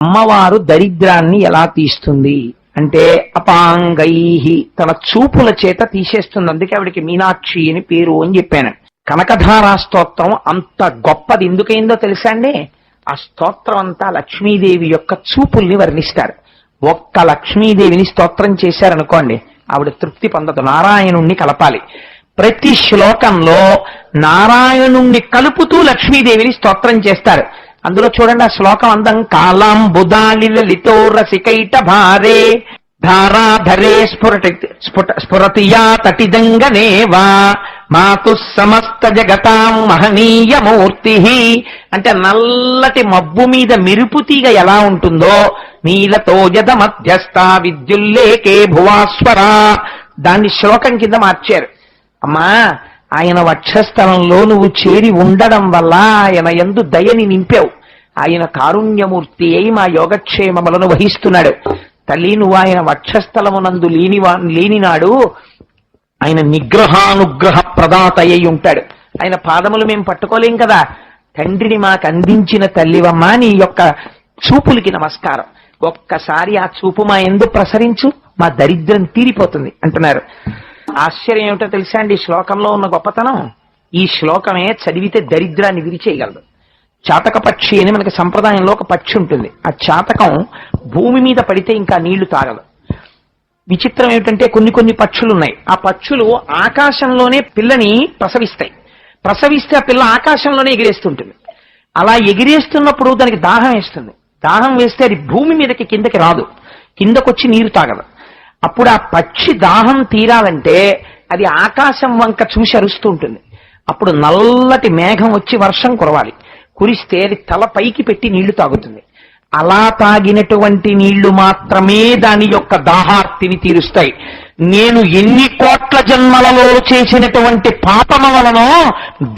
అమ్మవారు దరిద్రాన్ని ఎలా తీస్తుంది అంటే అపాంగై, తన చూపుల చేత తీసేస్తుంది. అందుకే ఆవిడికి మీనాక్షి అని పేరు అని చెప్పాను. కనకధారా స్తోత్రం అంత గొప్పది ఎందుకైందో తెలుసా అండి? ఆ స్తోత్రం అంతా లక్ష్మీదేవి యొక్క చూపుల్ని వర్ణిస్తారు. ఒక్క లక్ష్మీదేవిని స్తోత్రం చేశారనుకోండి, ఆవిడ తృప్తి పొందదు. నారాయణుణ్ణి కలపాలి. ప్రతి శ్లోకంలో నారాయణుణ్ణి కలుపుతూ లక్ష్మీదేవిని స్తోత్రం చేస్తారు. అందులో చూడండి ఆ శ్లోకం అందం. కాలాం బుధాలి లలితో రసికైట భారే ధారాధరే స్ఫురతియా తటిదంగనేవా మాతు సమస్త జగతాం మహనీయమూర్తి. అంటే నల్లటి మబ్బు మీద మెరుపు తీగ ఎలా ఉంటుందో నీలతో యద మధ్యస్థ విద్యుల్లేకే భువాస్వరా, దాన్ని శ్లోకం కింద మార్చారు. అమ్మా, ఆయన వక్షస్థలంలో నువ్వు చేరి ఉండడం వల్ల ఆయన యందు దయని నింపావు. ఆయన కారుణ్యమూర్తి అయి మా యోగక్షేమములను వహిస్తున్నాడు. తల్లి, నువ్వు ఆయన వక్షస్థలమునందు లేనినాడు ఆయన నిగ్రహానుగ్రహ ప్రదాత అయి ఉంటాడు. ఆయన పాదములు మేము పట్టుకోలేం కదా. తండ్రిని మాకు అందించిన తల్లివమ్మా, నీ యొక్క చూపులకి నమస్కారం. ఒక్కసారి ఆ చూపు మా యందు ప్రసరించు, మా దరిద్రం తీరిపోతుంది అంటున్నారు. ఆశ్చర్యం ఏమిటో తెలుసా అండి? ఈ శ్లోకంలో ఉన్న గొప్పతనం, ఈ శ్లోకమే చదివితే దరిద్రాన్ని విరిచేయగలదు. చాతక పక్షి అని మనకి సంప్రదాయంలో ఒక పక్షి ఉంటుంది. ఆ చాతకం భూమి మీద పడితే ఇంకా నీళ్లు తాగదు. విచిత్రం ఏమిటంటే కొన్ని పక్షులు ఉన్నాయి. ఆ పక్షులు ఆకాశంలోనే పిల్లని ప్రసవిస్తే ఆ పిల్ల ఆకాశంలోనే ఎగిరేస్తుంటుంది. అలా ఎగిరేస్తున్నప్పుడు దానికి దాహం వేస్తుంది. దాహం వేస్తే అది భూమి మీదకి కిందకి రాదు, కిందకొచ్చి నీరు తాగదు. అప్పుడు ఆ పక్షి దాహం తీరాలంటే అది ఆకాశం వంక చూసి అరుస్తూ ఉంటుంది. అప్పుడు నల్లటి మేఘం వచ్చి వర్షం కురవాలి. కురిస్తే అది తల పైకి పెట్టి నీళ్లు తాగుతుంది. అలా తాగినటువంటి నీళ్లు మాత్రమే దాని యొక్క దాహార్తిని తీరుస్తాయి. నేను ఎన్ని కోట్ల జన్మలలో చేసినటువంటి పాపమ వలనో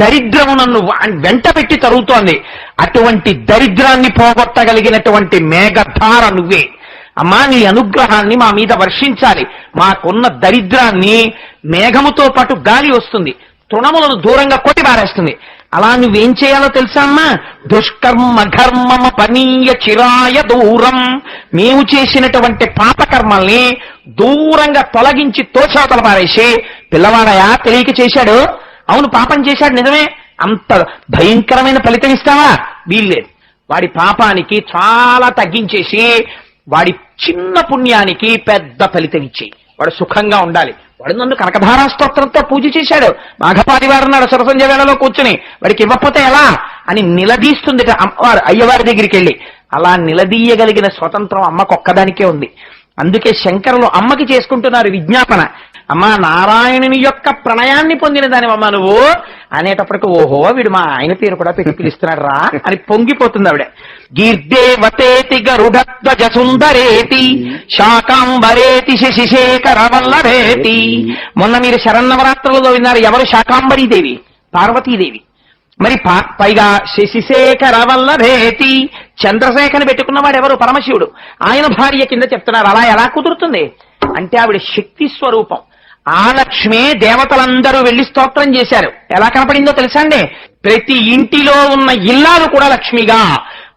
దరిద్రము నన్ను వెంట పెట్టి తరుగుతోంది. అటువంటి దరిద్రాన్ని పోగొట్టగలిగినటువంటి మేఘధార నువ్వే. అమ్మా, నీ అనుగ్రహాన్ని మా మీద వర్షించాలి. మాకున్న దరిద్రాన్ని మేఘముతో పాటు గాలి వస్తుంది, తృణములను దూరంగా కొట్టి పారేస్తుంది. అలా నువ్వేం చేయాలో తెలుసా అమ్మా? దుష్కర్మ ఘర్మమ పనీయ చిరాయ దూరం. మేము చేసినటువంటి పాపకర్మల్ని దూరంగా తొలగించి తోచాతల పారేసి, పిల్లవాడయా తెలియక చేశాడు, అవును పాపం చేశాడు నిజమే, అంత భయంకరమైన ఫలితం ఇస్తావా? వీల్లేదు. వాడి పాపానికి చాలా తగ్గించేసి వాడి చిన్న పుణ్యానికి పెద్ద ఫలితం ఇచ్చేయి. వాడు సుఖంగా ఉండాలి. వాడు నన్ను కనకధారా స్తోత్రంతో పూజ చేశాడు, మాఘపాదివారు నాడు సరసంజ వేళలో కూర్చుని, వాడికి ఇవ్వకపోతే ఎలా అని నిలదీస్తుంది అమ్మవారు అయ్యవారి దగ్గరికి వెళ్ళి. అలా నిలదీయగలిగిన స్వతంత్రం అమ్మకొక్కదానికే ఉంది. అందుకే శంకరులు అమ్మకి చేసుకుంటున్నారు విజ్ఞాపన. అమ్మా, నారాయణుని యొక్క ప్రణయాన్ని పొందిన దానివమ్మ నువ్వు అనేటప్పటికి, ఓహో వీడు మా ఆయన పేరు కూడా పెట్టి పిలుస్తున్నాడు రా అని పొంగిపోతుంది ఆవిడ. గీర్దేవతేతి గరుడధ్వజ సుందరేతి శాకాంబరేతి శశిశేఖర వల్లభేతి. మొన్న మీరు శరన్నవరాత్రులలో విన్నారు, ఎవరు? శాకాంబరీదేవి, పార్వతీదేవి. మరి పైగా శశిశేఖర వల్లభేతి, చంద్రశేఖర్ని పెట్టుకున్నవాడు ఎవరు? పరమశివుడు. ఆయన భార్య కింద చెప్తున్నారు. అలా ఎలా కుదురుతుంది అంటే ఆవిడ శక్తి స్వరూపం. ఆ లక్ష్మే దేవతలందరూ వెళ్లి స్తోత్రం చేశారు. ఎలా కనపడిందో తెలుసా అండి? ప్రతి ఇంటిలో ఉన్న ఇల్లాలు కూడా లక్ష్మిగా,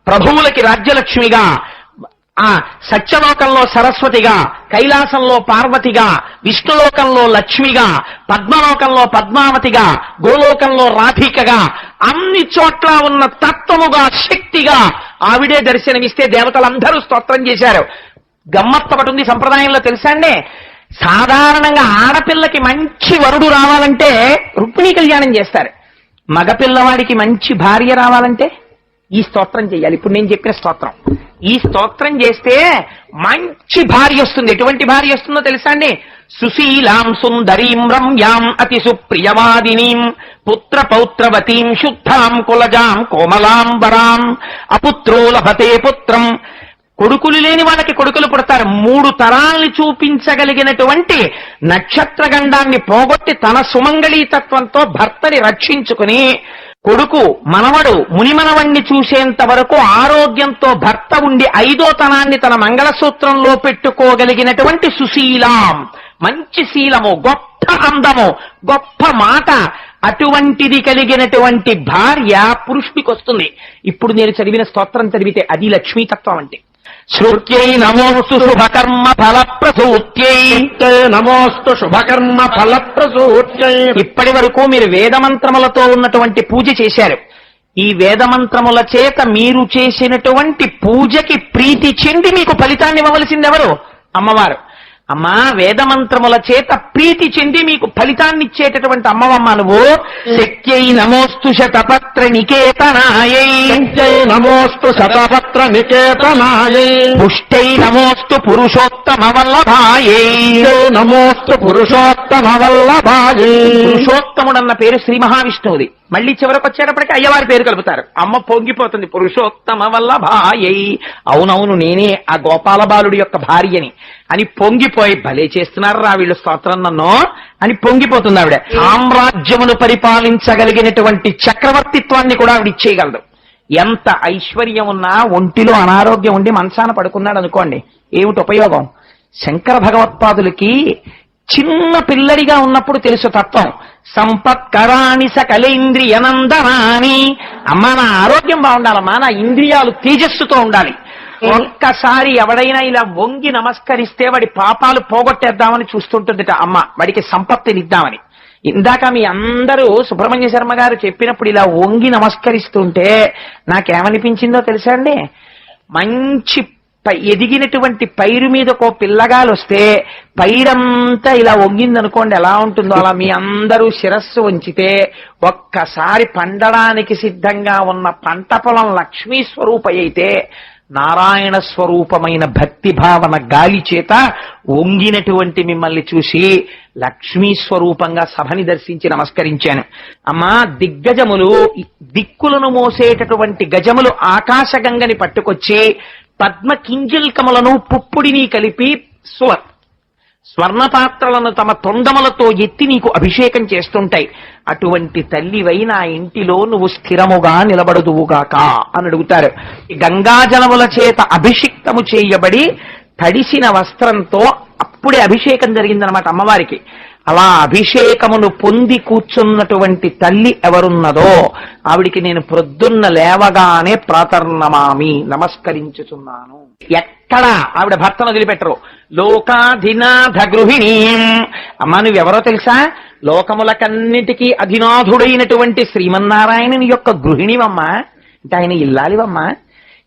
ప్రభువులకి రాజ్యలక్ష్మిగా, ఆ సత్యలోకంలో సరస్వతిగా, కైలాసంలో పార్వతిగా, విష్ణులోకంలో లక్ష్మిగా, పద్మలోకంలో పద్మావతిగా, గోలోకంలో రాధికగా, అన్ని చోట్ల ఉన్న తత్వముగా, శక్తిగా ఆవిడే దర్శనమిస్తే దేవతలందరూ స్తోత్రం చేశారు. గమ్మత్తు ఉంది సంప్రదాయంలో తెలుసా అండి? సాధారణంగా ఆడపిల్లకి మంచి వరుడు రావాలంటే రుక్మిణీ కళ్యాణం చేస్తారు. మగపిల్లవాడికి మంచి భార్య రావాలంటే ఈ స్తోత్రం చేయాలి. ఇప్పుడు నేను చెప్పిన స్తోత్రం. ఈ స్తోత్రం చేస్తే మంచి భార్య వస్తుంది. ఎటువంటి భార్య వస్తుందో తెలుసా అండి? సుశీలాం సుందరీం రమ్యాం అతి సుప్రియవాదినీం పుత్ర పౌత్రవతీం శుద్ధాం కులజాం కోమలాంబరాం అపుత్రో లభతే పుత్రం. కొడుకులు లేని వాళ్ళకి కొడుకులు పుడతారు. 3 తరాల్ని చూపించగలిగినటువంటి నక్షత్రగండాన్ని పోగొట్టి తన సుమంగళీతత్వంతో భర్తని రక్షించుకుని కొడుకు మనవడు మునిమనవణ్ణి చూసేంత వరకు ఆరోగ్యంతో భర్త ఉండి 5వ తనాన్ని తన మంగళసూత్రంలో పెట్టుకోగలిగినటువంటి సుశీలాం, మంచి శీలము, గొప్ప అందము, గొప్ప మాట, అటువంటిది కలిగినటువంటి భార్య పురుషుడికి వస్తుంది. ఇప్పుడు నేను చదివిన స్తోత్రం చదివితే అది లక్ష్మీతత్వం అంటే. శృత్యై నమోస్తు శుభకర్మ ఫలప్రసూత్యై నమోస్తు శుభకర్మ ఫలప్రసూత్యై. ఇప్పటి వరకు మీరు వేదమంత్రములతో ఉన్నటువంటి పూజ చేశారు. ఈ వేదమంత్రముల చేత మీరు చేసినటువంటి పూజకి ప్రీతి చెంది మీకు ఫలితాన్ని ఇవ్వవలసింది ఎవరు? అమ్మవారు. అమ్మా, వేదమంత్రముల చేత ప్రీతి చెంది మీకు ఫలితాన్ని ఇచ్చేటటువంటి అమ్మవమ్మ నువ్వు. శక్త్యై నమోస్తు శతపత్ర నికేతనాయై. నమోస్తు శతపత్ర నికేతనాయై. పుష్టై నమోస్తు పురుషోత్తమ వల్లభాయై. నమోస్తు పురుషోత్తమ వల్లభాయై. పురుషోత్తముడన్న పేరు శ్రీ మహావిష్ణువుది. మళ్ళీ చివరికి వచ్చేటప్పటికి అయ్యవారి పేరు కలుపుతారు. అమ్మ పొంగిపోతుంది, పురుషోత్తమ వల్లభాయై. అవునవును, నేనే ఆ గోపాల బాలుడి యొక్క భార్యని అని పొంగిపోయి, భలే చేస్తున్నారు రా వీళ్ళు స్తోత్రం నన్ను అని పొంగిపోతుంది ఆవిడ. సామ్రాజ్యమును పరిపాలించగలిగినటువంటి చక్రవర్తిత్వాన్ని కూడా ఆవిడ ఇచ్చేయగలదు. ఎంత ఐశ్వర్యం ఉన్నా ఒంటిలో అనారోగ్యం ఉండి మంచాన పడుకున్నాడు అనుకోండి, ఏమిటి ఉపయోగం? శంకర భగవత్పాదులకి చిన్న పిల్లడిగా ఉన్నప్పుడు తెలుసు తత్వం. సంపత్కరాణి సకలేంద్రియనందనాని. అమ్మా, నా ఆరోగ్యం బాగుండాలమ్మా, నా ఇంద్రియాలు తేజస్సుతో ఉండాలి. ఒక్కసారి ఎవడైనా ఇలా వంగి నమస్కరిస్తే వాడి పాపాలు పోగొట్టేద్దామని చూస్తుంటుందిట అమ్మ, వాడికి సంపత్తినిద్దామని. ఇందాక మీ అందరూ సుబ్రహ్మణ్య శర్మ గారు చెప్పినప్పుడు ఇలా వంగి నమస్కరిస్తుంటే నాకేమనిపించిందో తెలుసా అండి? మంచి ఎదిగినటువంటి పైరు మీదకో పిల్లగాలు వస్తే పైరంతా ఇలా వంగిందనుకోండి, ఎలా ఉంటుందో అలా మీ అందరూ శిరస్సు ఉంచితే ఒక్కసారి పండడానికి సిద్ధంగా ఉన్న పంట పొలం లక్ష్మీ స్వరూప అయితే నారాయణ స్వరూపమైన భక్తి భావన గాలి చేత వంగినటువంటి మిమ్మల్ని చూసి లక్ష్మీ స్వరూపంగా సభని దర్శించి నమస్కరించాను. అమ్మా, దిగ్గజములు, దిక్కులను మోసేటటువంటి గజములు ఆకాశగంగని పట్టుకొచ్చి పద్మ కింజల్కములను పుప్పుడిని కలిపి స్వర్ణపాత్రలను తమ తొండములతో ఎత్తి నీకు అభిషేకం చేస్తుంటాయి. అటువంటి తల్లివై నా ఇంటిలో నువ్వు స్థిరముగా నిలబడుదువుగాక అని అడుగుతారు. గంగాజలముల చేత అభిషిక్తము చేయబడి తడిసిన వస్త్రంతో అప్పుడే అభిషేకం జరిగిందనమాట అమ్మవారికి. అలా అభిషేకమును పొంది కూర్చున్నటువంటి తల్లి ఎవరున్నదో ఆవిడికి నేను ప్రొద్దున్న లేవగానే ప్రాతర్నమామి, నమస్కరించుచున్నాను. ఎక్కడ ఆవిడ భర్తను వదిలిపెట్టరు. లోకాధినాథ గృహిణీ. అమ్మా, నువ్వెవరో తెలుసా? లోకములకన్నిటికీ అధినాథుడైనటువంటి శ్రీమన్నారాయణుని యొక్క గృహిణివమ్మా. అంటే ఆయన ఇల్లాలివమ్మా.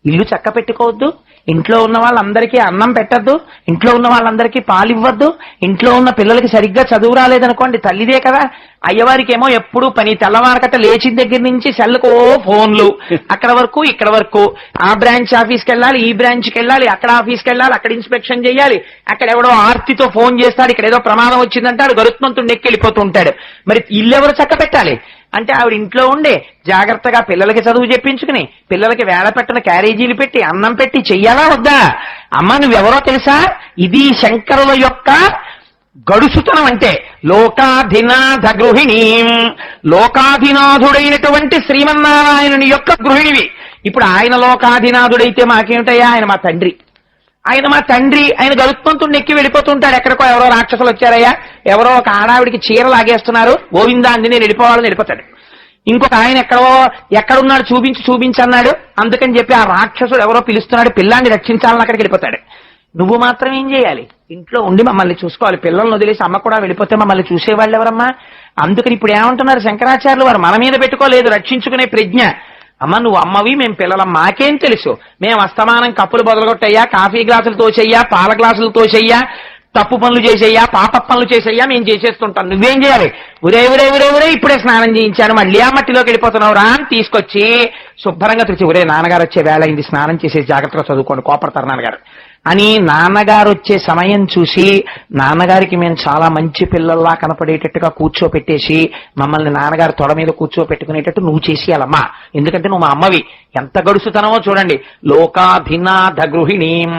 ఇల్లు చక్క పెట్టుకోవద్దు, ఇంట్లో ఉన్న వాళ్ళందరికీ అన్నం పెట్టద్దు, ఇంట్లో ఉన్న వాళ్ళందరికీ పాలివ్వద్దు, ఇంట్లో ఉన్న పిల్లలకి సరిగ్గా చదువు రాలేదనుకోండి తల్లిదే కదా. అయ్యవారికి ఏమో ఎప్పుడు పని, తెల్లవారకట లేచిన దగ్గర నుంచి సెల్లుకో ఫోన్లు, అక్కడ వరకు ఇక్కడ వరకు, ఆ బ్రాంచ్ ఆఫీస్కి వెళ్ళాలి, ఈ బ్రాంచ్కి వెళ్ళాలి, అక్కడ ఆఫీస్కి వెళ్ళాలి, అక్కడ ఇన్స్పెక్షన్ చేయాలి, అక్కడ ఎవడో ఆర్తితో ఫోన్ చేస్తాడు, ఇక్కడ ఏదో ప్రమాదం వచ్చిందంటాడు, గరుత్మంతుడు ఎక్కి వెళ్ళిపోతూ ఉంటాడు. మరి ఇల్లు ఎవరు చక్క పెట్టాలి అంటే ఆవిడ ఇంట్లో ఉండే జాగ్రత్తగా పిల్లలకి చదువు చెప్పించుకుని, పిల్లలకి వేళ పెట్టిన క్యారేజీలు పెట్టి అన్నం పెట్టి చెయ్యాలా వద్దా? అమ్మ, నువ్వెవరో తెలుసా? ఇది శంకరుల యొక్క గడుసుతనం అంటే. లోకాధినాథ గృహిణీ, లోకాధినాథుడైనటువంటి శ్రీమన్నారాయణుని యొక్క గృహిణివి. ఇప్పుడు ఆయన లోకాధినాథుడైతే మాకేమిటయ్యా? ఆయన మా తండ్రి. ఆయన గరుత్మంతుడిని ఎక్కి వెళ్ళిపోతుంటాడు. ఎక్కడికో ఎవరో రాక్షసులు వచ్చారయ్యా, ఎవరో ఒక ఆడావిడికి చీర లాగేస్తున్నారు, గోవిందా అంది నేను వెళ్ళిపోవాలని వెళ్ళిపోతాడు. ఇంకొక ఆయన ఎక్కడున్నాడు చూపించన్నాడు, అందుకని చెప్పి ఆ రాక్షసుడు ఎవరో పిలుస్తున్నాడు, పిల్లాన్ని రక్షించాలని అక్కడికి వెళ్ళిపోతాడు. నువ్వు మాత్రం ఏం చేయాలి? ఇంట్లో ఉండి మమ్మల్ని చూసుకోవాలి. పిల్లల్ని వదిలేసి అమ్మ కూడా వెళ్ళిపోతే మమ్మల్ని చూసేవాళ్ళు ఎవరమ్మా? అందుకని ఇప్పుడు ఏమంటున్నారు శంకరాచార్యులు వారు, మన మీద పెట్టుకోలేదు రక్షించుకునే ప్రజ్ఞ. అమ్మ, నువ్వు అమ్మవి, మేము పిల్లలం, మాకేం తెలుసు? మేము అస్తమానం కప్పులు బొదలగొట్టయ్యా, కాఫీ గ్లాసులు తోచెయ్యా, పాల గ్లాసులు తోచెయ్యా, తప్పు పనులు చేసేయ్యా, పాప పనులు చేసేయ్యా, మేము చేసేస్తుంటాం. నువ్వేం చేయాలి? ఉరే ఇప్పుడే స్నానం చేయించాను, మళ్ళీ ఆ మట్టిలోకి వెళ్ళిపోతున్నావు రా అని తీసుకొచ్చి శుభ్రంగా తెచ్చి, ఒరే నాన్నగారు వచ్చే వేళ అయింది, స్నానం చేసేసి జాగ్రత్తగా చదువుకోండి, కోపడతారు నాన్నగారు అని నాన్నగారు వచ్చే సమయం చూసి నాన్నగారికి మేము చాలా మంచి పిల్లల్లా కనపడేటట్టుగా కూర్చోపెట్టేసి మమ్మల్ని నాన్నగారు తొడ మీద కూర్చోపెట్టుకునేటట్టు నువ్వు చేసేయాలమ్మా. ఎందుకంటే నువ్వు మా అమ్మవి. ఎంత గడుసుతనమో చూడండి. లోకాధినాథ గృహిణీం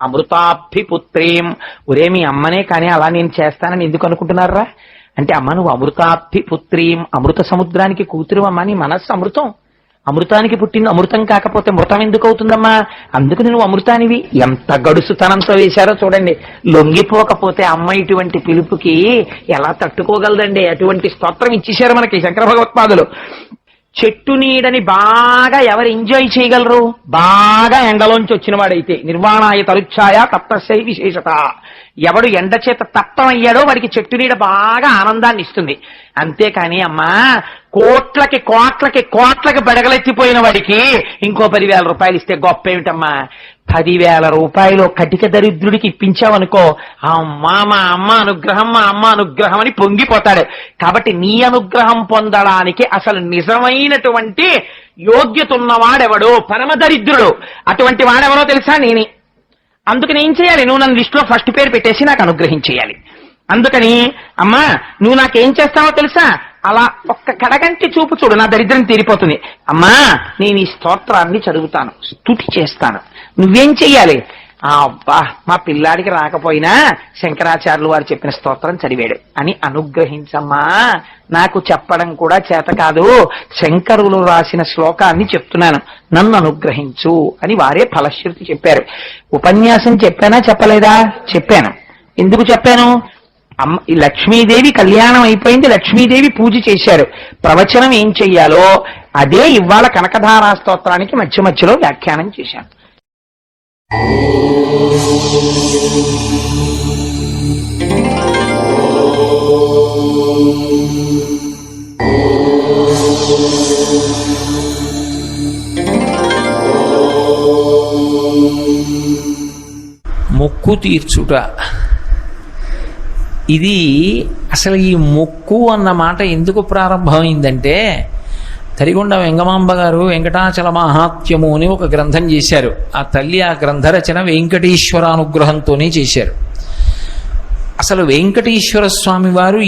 అమృతాభిపుత్రీం. ఒరే మీ అమ్మనే, కానీ అలా నేను చేస్తానని ఎందుకు అనుకుంటున్నారా అంటే, అమ్మ నువ్వు అమృతాభిపుత్రీం, అమృత సముద్రానికి కూతురు అమ్మా, నీ మనస్సు అమృతం. అమృతానికి పుట్టింది, అమృతం కాకపోతే మృతం ఎందుకు అవుతుందమ్మా? అందుకు నువ్వు అమృతానివి. ఎంత గడుసుతనంతో వేశారో చూడండి. లొంగిపోకపోతే అమ్మ ఇటువంటి పిలుపుకి ఎలా తట్టుకోగలదండి? అటువంటి స్తోత్రం ఇచ్చేశారు మనకి శంకర భగవత్పాదులు. చెట్టు నీడని బాగా ఎవరు ఎంజాయ్ చేయగలరు? బాగా ఎండలోంచి వచ్చిన వాడైతే. నిర్వాణాయ తరుచ్ఛాయ తప్తశై విశేషత. ఎవడు ఎండ చేత తప్తమయ్యాడో వాడికి చెట్టు నీడ బాగా ఆనందాన్ని ఇస్తుంది. అంతేకాని అమ్మా కోట్లకి కోట్లకి కోట్లకి బెడగలెత్తిపోయిన వాడికి ఇంకో 10,000 రూపాయలు ఇస్తే గొప్ప ఏమిటమ్మా? 10,000 రూపాయలు కటిక దరిద్రుడికి ఇప్పించావనుకో, అమ్మా మా అమ్మ అనుగ్రహం అని పొంగిపోతాడు. కాబట్టి నీ అనుగ్రహం పొందడానికి అసలు నిజమైనటువంటి యోగ్యత ఉన్నవాడెవడో? పరమ దరిద్రుడు. అటువంటి వాడెవరో తెలుసా? నేనే. అందుకని ఏం చేయాలి? నువ్వు నన్ను లిస్టులో ఫస్ట్ పేరు పెట్టేసి నాకు అనుగ్రహించేయాలి. అందుకని అమ్మా నువ్వు నాకేం చేస్తావో తెలుసా? అలా ఒక్క కడగంటి చూపు చూడు, నా దరిద్రం తీరిపోతుంది. అమ్మా నేను ఈ స్తోత్రాన్ని చదువుతాను, స్తుతి చేస్తాను. నువ్వేం చెయ్యాలి? అబ్బా మా పిల్లాడికి రాకపోయినా శంకరాచార్యులు వారు చెప్పిన స్తోత్రం చదివాడు అని అనుగ్రహించమ్మా. నాకు చెప్పడం కూడా చేత కాదు, శంకరులు రాసిన శ్లోకాన్ని చెప్తున్నాను, నన్ను అనుగ్రహించు అని వారే ఫలశ్రుతి చెప్పారు. ఉపన్యాసం చెప్పానా చెప్పలేదా? చెప్పాను. ఎందుకు చెప్పాను? ఈ లక్ష్మీదేవి కళ్యాణం అయిపోయింది, లక్ష్మీదేవి పూజ చేశారు. ప్రవచనం ఏం చెయ్యాలో అదే ఇవాళ కనకధారా స్తోత్రానికి మధ్య మధ్యలో వ్యాఖ్యానం చేశాను. మొక్కు తీర్చుట. ఇది అసలు ఈ మొక్కు అన్న మాట ఎందుకు ప్రారంభమైందంటే, తరిగొండ వెంగమాంబ గారు వెంకటాచల మహాత్మ్యము అని ఒక గ్రంథం చేశారు. ఆ తల్లి ఆ గ్రంథ రచన వెంకటేశ్వరానుగ్రహంతోనే చేశారు. అసలు వెంకటేశ్వర స్వామి వారు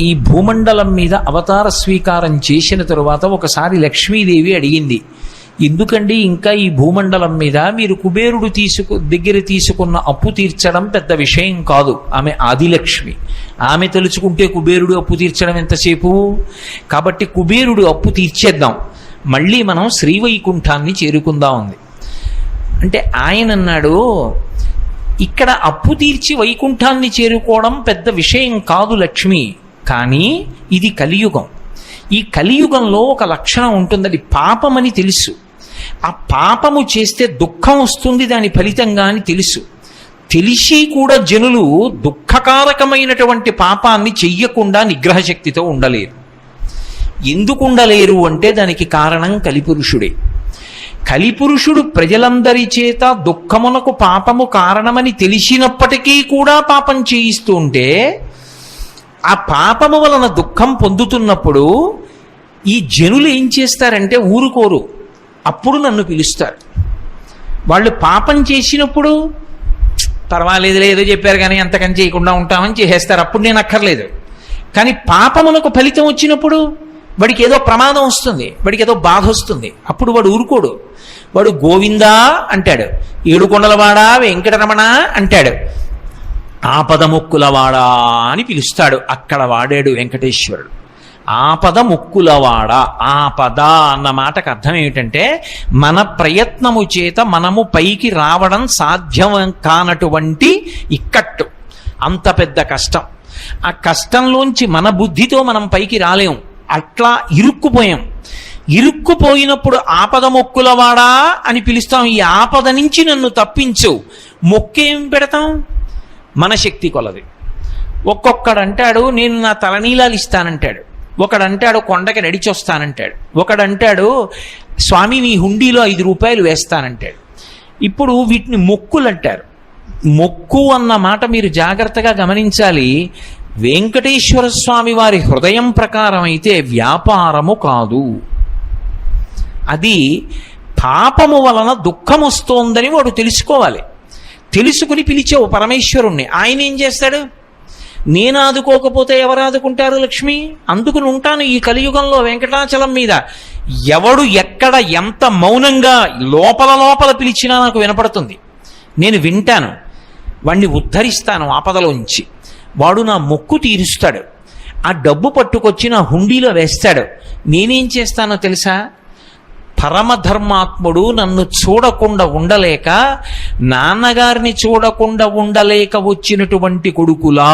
ఈ భూమండలం మీద అవతార స్వీకారం చేసిన తరువాత ఒకసారి లక్ష్మీదేవి అడిగింది, ఎందుకండి ఇంకా ఈ భూమండలం మీద మీరు కుబేరుడు దగ్గర తీసుకున్న అప్పు తీర్చడం పెద్ద విషయం కాదు. ఆమె ఆదిలక్ష్మి, ఆమె తలుచుకుంటే కుబేరుడు అప్పు తీర్చడం ఎంతసేపు? కాబట్టి కుబేరుడు అప్పు తీర్చేద్దాం, మళ్ళీ మనం శ్రీవైకుంఠాన్ని చేరుకుందాం ఉంది. అంటే ఆయన అన్నాడు, ఇక్కడ అప్పు తీర్చి వైకుంఠాన్ని చేరుకోవడం పెద్ద విషయం కాదు లక్ష్మి, కానీ ఇది కలియుగం. ఈ కలియుగంలో ఒక లక్షణం ఉంటుంది, అది పాపమని తెలుసు. ఆ పాపము చేస్తే దుఃఖం వస్తుంది దాని ఫలితంగా అని తెలుసు. తెలిసి కూడా జనులు దుఃఖకారకమైనటువంటి పాపాన్ని చెయ్యకుండా నిగ్రహశక్తితో ఉండలేరు. ఎందుకు ఉండలేరు అంటే దానికి కారణం కలిపురుషుడే. కలిపురుషుడు ప్రజలందరి చేత దుఃఖమునకు పాపము కారణమని తెలిసినప్పటికీ కూడా పాపం చేయిస్తూ ఉంటే, ఆ పాపము వలన దుఃఖం పొందుతున్నప్పుడు ఈ జనులు ఏం చేస్తారంటే ఊరుకోరు, అప్పుడు నన్ను పిలుస్తారు. వాళ్ళు పాపం చేసినప్పుడు పర్వాలేదులే ఏదో చెప్పారు కానీ అంతకని చేయకుండా ఉంటామని చేసేస్తారు, అప్పుడు నేను అక్కర్లేదు. కానీ పాపమునకు ఫలితం వచ్చినప్పుడు వాడికి ఏదో ప్రమాదం వస్తుంది, వాడికి ఏదో బాధ వస్తుంది, అప్పుడు వాడు ఊరుకోడు. వాడు గోవిందా అంటాడు, ఏడుకొండలవాడా వెంకటరమణ అంటాడు, ఆపదముక్కులవాడా అని పిలుస్తాడు. అక్కడ వాడాడు వెంకటేశ్వరుడు. ఆపదముక్కులవాడ. ఆపద అన్న మాటకు అర్థం ఏమిటంటే, మన ప్రయత్నము చేత మనము పైకి రావడం సాధ్యం కానటువంటి ఇక్కట్టు, అంత పెద్ద కష్టం. ఆ కష్టంలోంచి మన బుద్ధితో మనం పైకి రాలేం, అట్లా ఇరుక్కుపోయాం. ఇరుక్కుపోయినప్పుడు ఆపద మొక్కులవాడా అని పిలుస్తాం. ఈ ఆపద నుంచి నన్ను తప్పించు. మొక్కేం పెడతాం? మన శక్తి కొలది. ఒక్కొక్కడంటాడు నేను నా తలనీలాలు ఇస్తానంటాడు, ఒకడంటాడు కొండకి నడిచొస్తానంటాడు, ఒకడంటాడు స్వామి నీ హుండీలో 5 రూపాయలు వేస్తానంటాడు. ఇప్పుడు వీటిని మొక్కులు అంటారు. మొక్కు అన్న మాట మీరు జాగ్రత్తగా గమనించాలి. వెంకటేశ్వర స్వామి వారి హృదయం ప్రకారం అయితే వ్యాపారము కాదు. అది పాపము వలన దుఃఖం వస్తోందని వాడు తెలుసుకోవాలి. తెలుసుకుని పిలిచావు పరమేశ్వరుణ్ణి, ఆయన ఏం చేస్తాడు? నేను ఆదుకోకపోతే ఎవరు ఆదుకుంటారు లక్ష్మి? అందుకుని ఉంటాను ఈ కలియుగంలో వెంకటాచలం మీద. ఎవడు ఎక్కడ ఎంత మౌనంగా లోపల పిలిచినా నాకు వినపడుతుంది, నేను వింటాను, వాణ్ణి ఉద్ధరిస్తాను ఆపదలోంచి. వాడు నా మొక్కు తీరుస్తాడు, ఆ డబ్బు పట్టుకొచ్చి నా హుండీలో వేస్తాడు. నేనేం చేస్తానో తెలుసా? పరమధర్మాత్ముడు నన్ను చూడకుండా ఉండలేక, నాన్నగారిని చూడకుండా ఉండలేక వచ్చినటువంటి కొడుకులా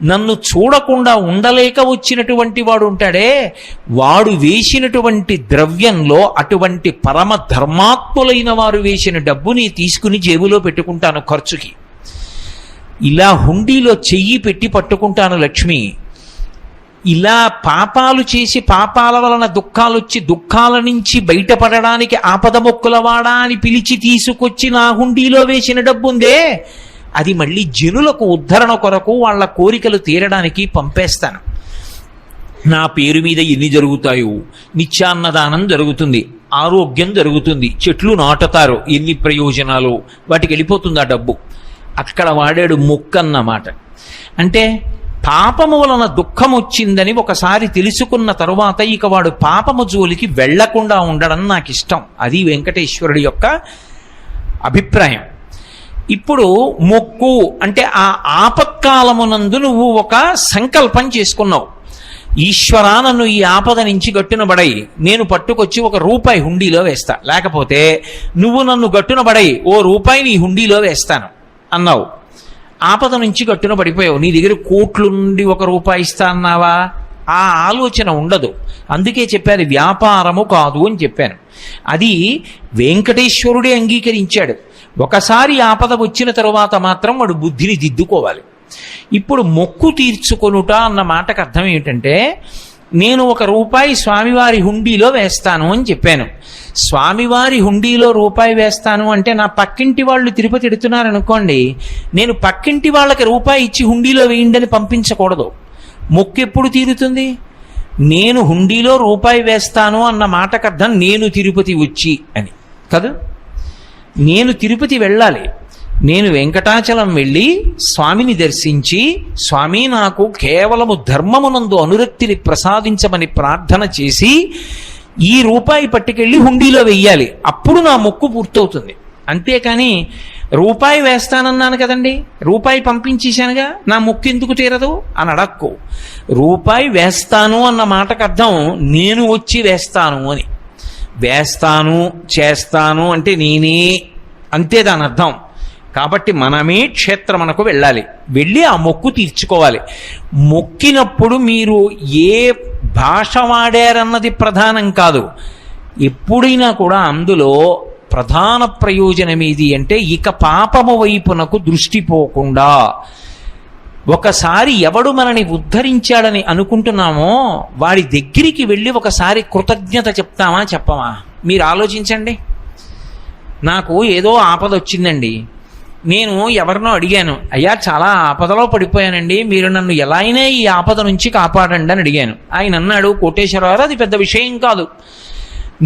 నన్ను చూడకుండా ఉండలేక వచ్చినటువంటి వాడు ఉంటాడే, వాడు వేసినటువంటి ద్రవ్యంలో అటువంటి పరమ ధర్మాత్ములైన వారు వేసిన డబ్బుని తీసుకుని జేబులో పెట్టుకుంటాను ఖర్చుకి. ఇలా హుండీలో చెయ్యి పెట్టి పట్టుకుంటాను లక్ష్మి. ఇలా పాపాలు చేసి పాపాల వలన దుఃఖాలు వచ్చి దుఃఖాల నుంచి బయటపడడానికి ఆపద మొక్కులవాడా అని పిలిచి తీసుకొచ్చి నా హుండీలో వేసిన డబ్బు ఉందే, అది మళ్ళీ జనులకు ఉద్ధరణ కొరకు వాళ్ళ కోరికలు తీరడానికి పంపేస్తాను. నా పేరు మీద ఎన్ని జరుగుతాయో, నిత్యాన్నదానం జరుగుతుంది, ఆరోగ్యం జరుగుతుంది, చెట్లు నాటుతారు, ఎన్ని ప్రయోజనాలు, వాటికి వెళ్ళిపోతుంది ఆ డబ్బు. అక్కడ వాడాడు మొక్కన్నమాట. అంటే పాపము వలన దుఃఖం వచ్చిందని ఒకసారి తెలుసుకున్న తరువాత ఇక వాడు పాపము జోలికి వెళ్లకుండా ఉండడం నాకు ఇష్టం. అది వెంకటేశ్వరుడి యొక్క అభిప్రాయం. ఇప్పుడు మొక్కు అంటే ఆ ఆపత్కాలమునందు నువ్వు ఒక సంకల్పం చేసుకున్నావు. ఈశ్వరా, నన్ను ఈ ఆపద నుంచి గట్టునబడై, నేను పట్టుకొచ్చి ₹1 హుండీలో వేస్తా, లేకపోతే నువ్వు నన్ను గట్టునబడై ₹1 నీ హుండీలో వేస్తాను అన్నావు. ఆపద నుంచి గట్టున పడిపోయావు. నీ దగ్గర కోట్ల నుండి ₹1 ఇస్తా అన్నావా? ఆ ఆలోచన ఉండదు. అందుకే చెప్పాను వ్యాపారము కాదు అని చెప్పాను. అది వెంకటేశ్వరుడే అంగీకరించాడు. ఒకసారి ఆపద వచ్చిన తరువాత మాత్రం వాడు బుద్ధిని దిద్దుకోవాలి. ఇప్పుడు మొక్కు తీర్చుకొనుట అన్న మాటకు అర్థం ఏమిటంటే, నేను ₹1 స్వామివారి హుండీలో వేస్తాను అని చెప్పాను. స్వామివారి హుండీలో ₹1 వేస్తాను అంటే నా పక్కింటి వాళ్ళు తిరుపతి ఎడుతున్నారనుకోండి, నేను పక్కింటి వాళ్ళకి ₹1 ఇచ్చి హుండీలో వేయండి అని పంపించకూడదు. మొక్కు ఎప్పుడు తీరుతుంది? నేను హుండీలో ₹1 వేస్తాను అన్న మాటకు అర్థం నేను తిరుపతి వచ్చి అని కదా. నేను తిరుపతి వెళ్ళాలి, నేను వెంకటాచలం వెళ్ళి స్వామిని దర్శించి, స్వామి నాకు కేవలము ధర్మమునందు అనురక్తిని ప్రసాదించమని ప్రార్థన చేసి ఈ ₹1 పట్టుకెళ్ళి హుండీలో వెయ్యాలి. అప్పుడు నా మొక్కు పూర్తవుతుంది. అంతేకాని ₹1 వేస్తానన్నాను కదండి, ₹1 పంపించేశానుగా, నా మొక్కు ఎందుకు తీరదు అని అడక్కు. ₹1 వేస్తాను అన్న మాటకు అర్థం నేను వచ్చి వేస్తాను అని. వేస్తాను చేస్తాను అంటే నేనే, అంతే దాని అర్థం. కాబట్టి మనమే క్షేత్రమునకు వెళ్ళాలి, వెళ్ళి ఆ మొక్కు తీర్చుకోవాలి. మొక్కినప్పుడు మీరు ఏ భాష వాడారన్నది ప్రధానం కాదు. ఎప్పుడైనా కూడా అందులో ప్రధాన ప్రయోజనం ఏది అంటే, ఇక పాపము వైపునకు దృష్టి పోకుండా, ఒకసారి ఎవడు మనని ఉద్ధరించాడని అనుకుంటున్నామో వాడి దగ్గరికి వెళ్ళి ఒకసారి కృతజ్ఞత చెప్తామా చెప్పమా? మీరు ఆలోచించండి. నాకు ఏదో ఆపద వచ్చిందండి, నేను ఎవరినో అడిగాను, అయ్యా చాలా ఆపదలో పడిపోయానండి, మీరు నన్ను ఎలా అయినా ఈ ఆపద నుంచి కాపాడండి అని అడిగాను. ఆయన అన్నాడు, కోటేశ్వరరావు అది పెద్ద విషయం కాదు,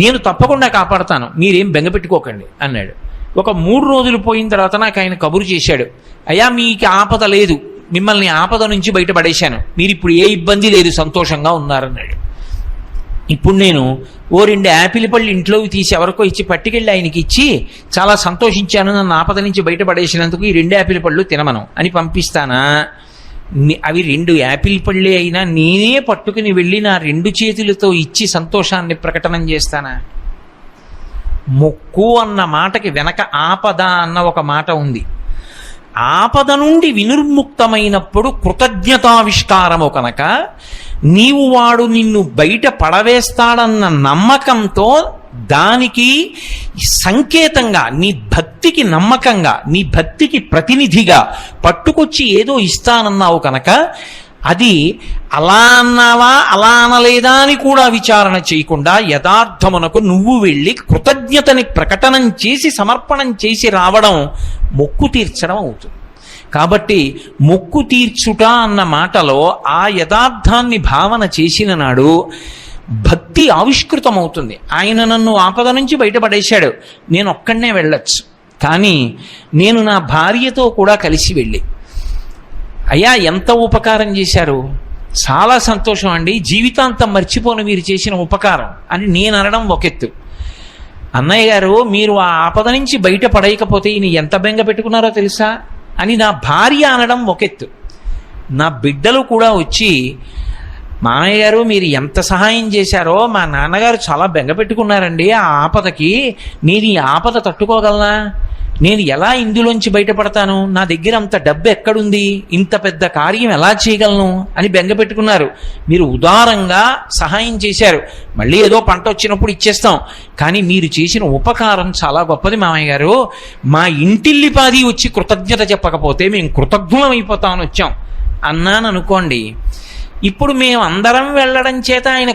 నేను తప్పకుండా కాపాడతాను, మీరేం బెంగపెట్టుకోకండి అన్నాడు. ఒక 3 రోజులు పోయిన తర్వాత నాకు ఆయన కబురు చేశాడు, అయ్యా మీకు ఆపద లేదు, మిమ్మల్ని ఆపద నుంచి బయటపడేశాను, మీరు ఇప్పుడు ఏ ఇబ్బంది లేదు, సంతోషంగా ఉన్నారన్నాడు. ఇప్పుడు నేను 2 యాపిల్ పళ్ళు ఇంట్లోకి తీసి ఎవరికో ఇచ్చి పట్టుకెళ్ళి ఆయనకి ఇచ్చి చాలా సంతోషించాను, నన్ను ఆపద నుంచి బయటపడేసినందుకు ఈ 2 యాపిల్ పళ్ళు తినమను అని పంపిస్తానా? అవి 2 యాపిల్ పళ్ళే అయినా నేనే పట్టుకుని వెళ్ళి నా 2 చేతులతో ఇచ్చి సంతోషాన్ని ప్రకటన చేస్తానా? మొక్కు అన్న మాటకి వెనక ఆపద అన్న ఒక మాట ఉంది. ఆపద నుండి వినిర్ముక్తమైనప్పుడు కృతజ్ఞతావిష్కారము కనుక నీవు వాడు నిన్ను బయట పడవేస్తాడన్న నమ్మకంతో, దానికి సంకేతంగా నీ భక్తికి నమ్మకంగా, నీ భక్తికి ప్రతినిధిగా పట్టుకొచ్చి ఏదో ఇస్తానన్నావు కనుక, అది అలా అన్నావా అలా అనలేదా అని కూడా విచారణ చేయకుండా యథార్థమునకు నువ్వు వెళ్ళి కృతజ్ఞతని ప్రకటనం చేసి సమర్పణం చేసి రావడం మొక్కు తీర్చడం అవుతుంది. కాబట్టి మొక్కు తీర్చుట అన్న మాటలో ఆ యథార్థాన్ని భావన చేసిన నాడు భక్తి ఆవిష్కృతమవుతుంది. ఆయన నన్ను ఆపద నుంచి బయటపడేశాడు, నేను ఒక్కడనే వెళ్ళొచ్చు, కానీ నేను నా భార్యతో కూడా కలిసి వెళ్ళి, అయ్యా ఎంత ఉపకారం చేశారు, చాలా సంతోషం అండి, జీవితాంతం మర్చిపోను మీరు చేసిన ఉపకారం అని నేను అనడం ఒక ఎత్తు. అన్నయ్య గారు మీరు ఆ ఆపద నుంచి బయట పడేయకపోతే ఈయన ఎంత బెంగ పెట్టుకున్నారో తెలుసా అని నా భార్య అనడం ఒక ఎత్తు. నా బిడ్డలు కూడా వచ్చి, మామయ్య గారు మీరు ఎంత సహాయం చేశారో, మా నాన్నగారు చాలా బెంగ పెట్టుకున్నారండి ఆ ఆపదకి, నేను ఈ ఆపద తట్టుకోగలనా, నేను ఎలా ఇందులోంచి బయటపడతాను, నా దగ్గర అంత డబ్బు ఎక్కడుంది, ఇంత పెద్ద కార్యం ఎలా చేయగలను అని బెంగ పెట్టుకున్నారు. మీరు ఉదారంగా సహాయం చేశారు. మళ్ళీ ఏదో పంట వచ్చినప్పుడు ఇచ్చేస్తాం, కానీ మీరు చేసిన ఉపకారం చాలా గొప్పది మామయ్య గారు. మా ఇంటిల్లిపాది వచ్చి కృతజ్ఞత చెప్పకపోతే మేము కృతజ్ఞులం అయిపోతామని వచ్చాం అన్నాను అనుకోండి. ఇప్పుడు మేము అందరం వెళ్ళడం చేత ఆయన